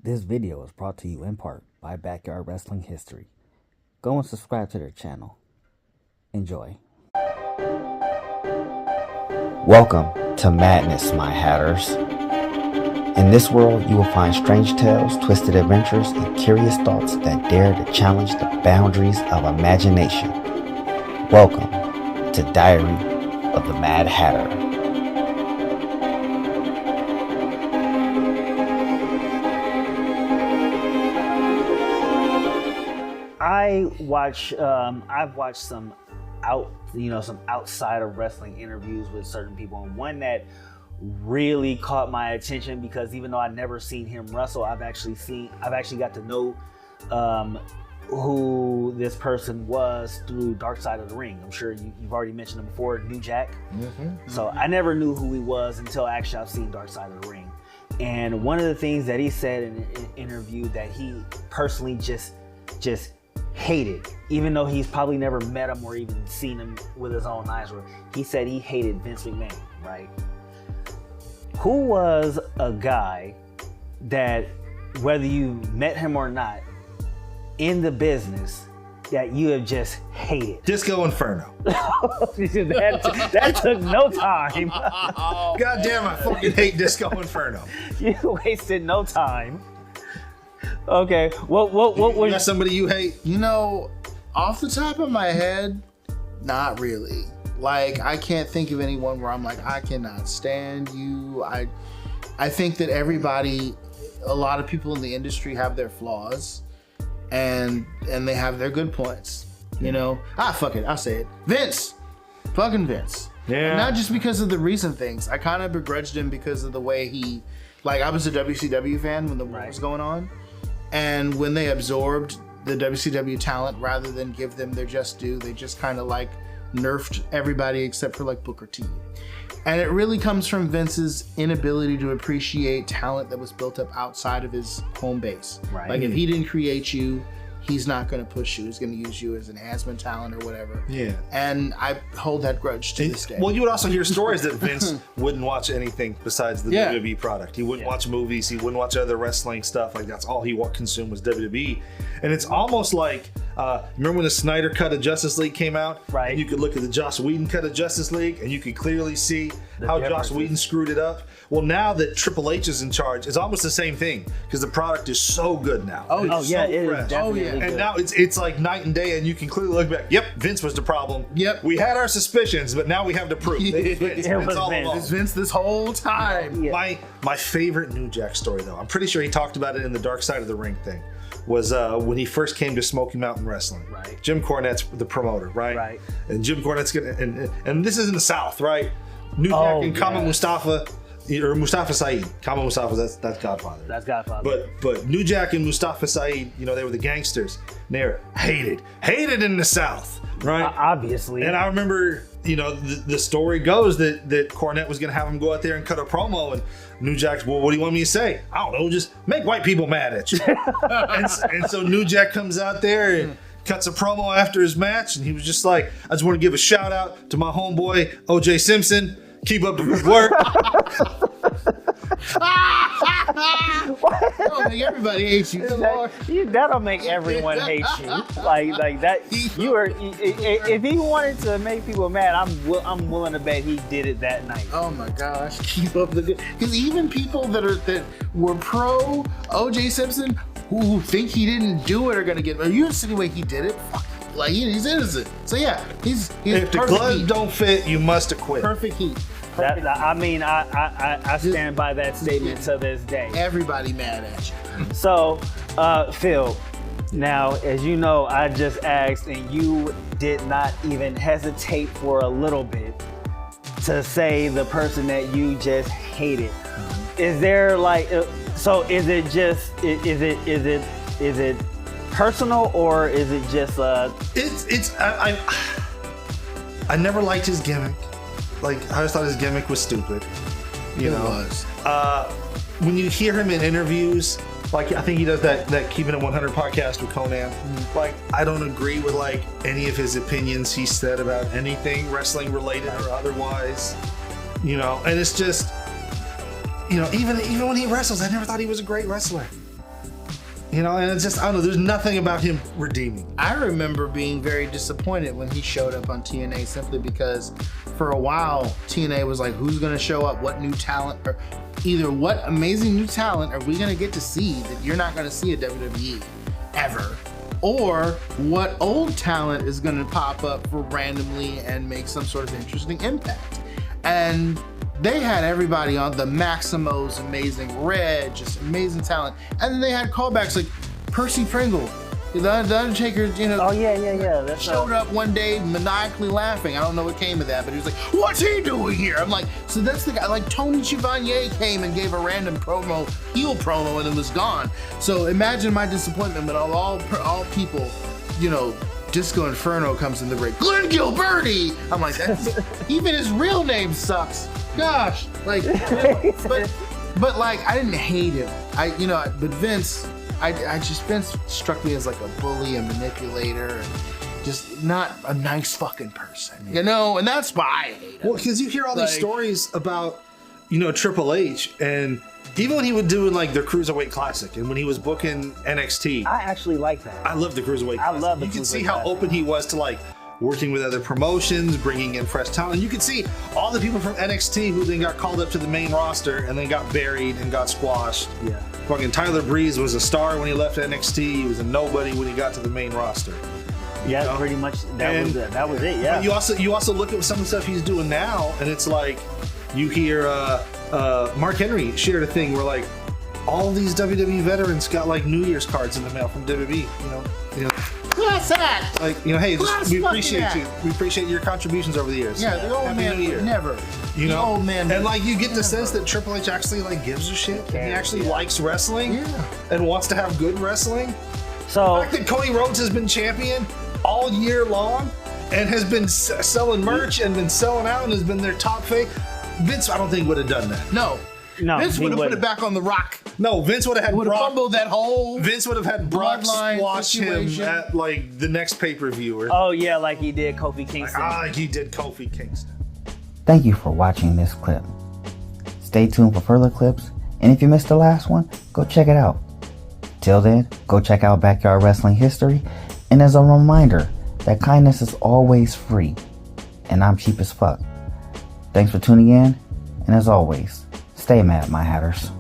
This video is brought to you in part by Backyard Wrestling History. Go and subscribe to their channel. Enjoy. Welcome to Madness, my Hatters. In this world, you will find strange tales, twisted adventures, and curious thoughts that dare to challenge the boundaries of imagination. Welcome to Diary of the Mad Hatter. I've watched some outside of wrestling interviews with certain people, and one that really caught my attention because even though I've never seen him wrestle, I've actually got to know who this person was through Dark Side of the Ring. I'm sure you've already mentioned him before, New Jack. So I never knew who he was until actually I've seen Dark Side of the Ring. And one of the things that he said in an interview that he personally just hated, even though he's probably never met him or even seen him with his own eyes, where he said he hated Vince McMahon, right? Who was a guy that, whether you met him or not, in the business, that you have just hated? Disco Inferno. that took no time. God damn, I fucking hate Disco Inferno. You wasted no time. Okay, what was... You got somebody you hate? You know, off the top of my head, not really. Like, I can't think of anyone where I'm like, I cannot stand you. I think that a lot of people in the industry have their flaws, and they have their good points. You know? Fuck it, I'll say it. Vince! Fucking Vince. Yeah. And not just because of the recent things. I kind of begrudged him because of the way he... Like, I was a WCW fan when the war was going on. And when they absorbed the WCW talent, rather than give them their just due, they just kind of like nerfed everybody except for like Booker T. And it really comes from Vince's inability to appreciate talent that was built up outside of his home base. Right. Like if he didn't create you, he's not going to push you. He's going to use you as an enhancement talent or whatever. Yeah. And I hold that grudge to this day. Well, you would also hear stories that Vince wouldn't watch anything besides the WWE product. He wouldn't watch movies. He wouldn't watch other wrestling stuff. Like, that's all he consumed was WWE. And it's almost like, remember when the Snyder cut of Justice League came out? Right. And you could look at the Joss Whedon cut of Justice League, and you could clearly see how Joss Whedon screwed it up. Well, now that Triple H is in charge, it's almost the same thing because the product is so good now. It is definitely good. And now it's like night and day, and you can clearly look back. Yep, Vince was the problem. Yep. We had our suspicions, but now we have the proof. It's Vince. It was It's all Vince. along. It's Vince this whole time. Yeah. My favorite New Jack story, though, I'm pretty sure he talked about it in the Dark Side of the Ring thing, was when he first came to Smoky Mountain Wrestling. Right. Jim Cornette's the promoter, right? Right. And Jim Cornette's gonna, and this is in the South, right? New Jack and Kama Mustafa, or Mustafa Saeed. Kama Mustafa, that's Godfather. That's Godfather. But New Jack and Mustafa Saeed, they were the gangsters. And they were hated in the South, right? Obviously. And I remember, the story goes that Cornette was going to have him go out there and cut a promo, and New Jack's, well, what do you want me to say? I don't know, just make white people mad at you. and so New Jack comes out there and cuts a promo after his match, and he was just like, I just want to give a shout out to my homeboy, OJ Simpson. Keep up the good work. That'll make everybody hate you. That'll make everyone hate you. Like that. You are. If he wanted to make people mad, I'm willing to bet he did it that night. Oh my gosh! Keep up the good. Because even people that were pro OJ Simpson who think he didn't do it are gonna get. Are you insinuating he did it? Fuck. Like he's innocent. So yeah, he's if the gloves don't fit, you must acquit. Perfect heat. I stand by that statement to this day. Everybody mad at you. So, Phil, now, as you know, I just asked, and you did not even hesitate for a little bit to say the person that you just hated. Is there so is it just, is it personal, or is it just I never liked his gimmick. Like, I just thought his gimmick was stupid. It was. When you hear him in interviews, like, I think he does that Keeping It 100 podcast with Conan. Like, I don't agree with like any of his opinions he said about anything wrestling related or otherwise. And it's just, even when he wrestles, I never thought he was a great wrestler. You know, and it's just, I don't know, there's nothing about him redeeming. I remember being very disappointed when he showed up on TNA simply because for a while TNA was like, who's going to show up? What new talent? Or either what amazing new talent are we going to get to see that you're not going to see at WWE ever? Or what old talent is going to pop up for randomly and make some sort of interesting impact? And they had everybody on the Maximo's amazing Red, just amazing talent. And then they had callbacks like Percy Pringle. The Undertaker, you know, Oh yeah. That's showed up one day maniacally laughing. I don't know what came of that, but he was like, what's he doing here? I'm like, so that's the guy. Like Tony Chevalier came and gave a random heel promo and then was gone. So imagine my disappointment when all people, you know, Disco Inferno comes in the break. Glenn Gilberti! I'm like, even his real name sucks. Gosh, like, but like, I didn't hate him. But Vince, Vince struck me as like a bully and manipulator and just not a nice fucking person, you know? And that's why I hate him. Well, because you hear all these stories about, you know, Triple H, and even when he would do like the Cruiserweight Classic and when he was booking NXT. I actually like that. I love the Cruiserweight Classic. I love the You can Cruiserweight see how Classic. open he was to like working with other promotions, bringing in fresh talent. You could see all the people from NXT who then got called up to the main roster and then got buried and got squashed. Yeah. Fucking Tyler Breeze was a star when he left NXT. He was a nobody when he got to the main roster. Yeah, You know? pretty much. That was it. Yeah. But you also look at some of the stuff he's doing now, and it's like you hear Mark Henry shared a thing where like all these WWE veterans got like New Year's cards in the mail from WWE. You know. What's that? Like, you know, hey, Class we fucking appreciate act. you. We appreciate your contributions over the years. Yeah, the old Happy man New Year. would never. You The know, old man and would like you get the never. sense that Triple H actually like gives a shit. And he Cares, actually yeah. likes wrestling. Yeah. And wants to have good wrestling. So The fact that Cody Rhodes has been champion all year long and has been selling merch and been selling out and has been their top face. Vince, I don't think would have done that. No. No, Vince he would have put wouldn't. it back on the Rock. No, Vince would have had Would have Brock. fumbled that whole. Vince would have had Brock bloodline squash him situation. at like the next pay-per-view. Oh yeah, like he did Kofi Kingston. He did Kofi Kingston. Thank you for watching this clip. Stay tuned for further clips, and if you missed the last one, go check it out. Till then, go check out Backyard Wrestling History, and as a reminder that kindness is always free, and I'm cheap as fuck. Thanks for tuning in, and as always, stay mad, my hatters.